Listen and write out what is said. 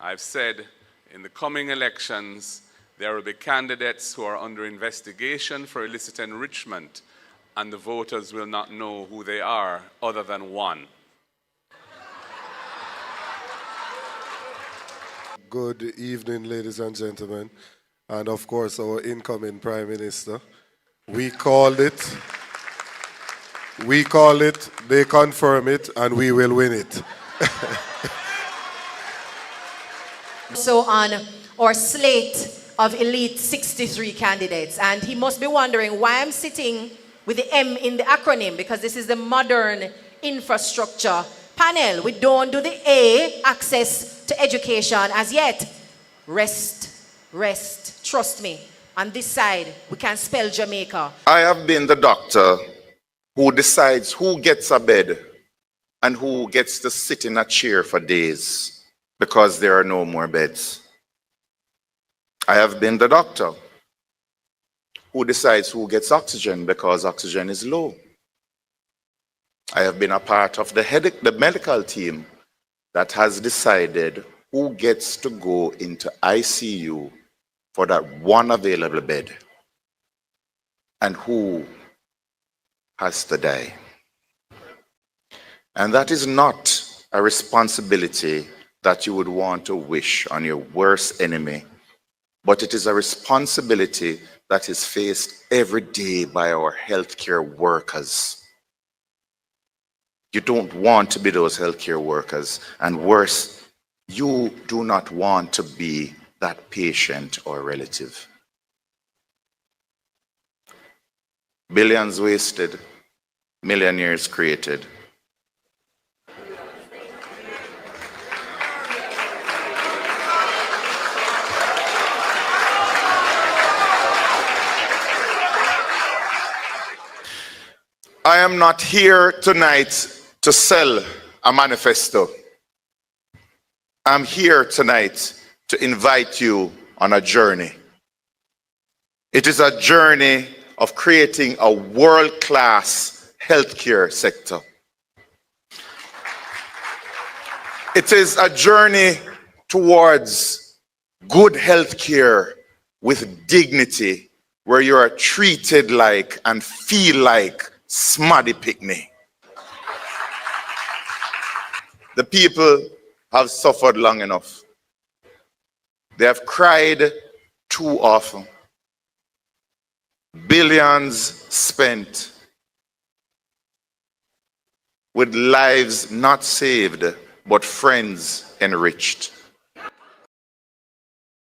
I've said in the coming elections, there will be candidates who are under investigation for illicit enrichment, and the voters will not know who they are other than one. Good evening, ladies and gentlemen, and of course our incoming Prime Minister. We called it, they confirm it, and we will win it. So on our slate of elite 63 candidates, and he must be wondering why I'm sitting with the M in the acronym, because this is the modern infrastructure panel. We don't do the A, access to education, as yet. Rest, trust me. On this side, we can spell Jamaica. I have been the doctor who decides who gets a bed and who gets to sit in a chair for days because there are no more beds. I have been the doctor who decides who gets oxygen because oxygen is low. I have been a part of the medical team that has decided who gets to go into ICU for that one available bed and who has to die. And that is not a responsibility that you would want to wish on your worst enemy, but it is a responsibility that is faced every day by our healthcare workers. You don't want to be those healthcare workers, and worse, you do not want to be that patient or relative. Billions wasted, millionaires created. I am not here tonight to sell a manifesto. I'm here tonight to invite you on a journey. It is a journey of creating a world-class healthcare sector. It is a journey towards good healthcare with dignity, where you are treated like and feel like Smaddy Pickney. The people have suffered long enough. They have cried too often. Billions spent with lives not saved, but friends enriched.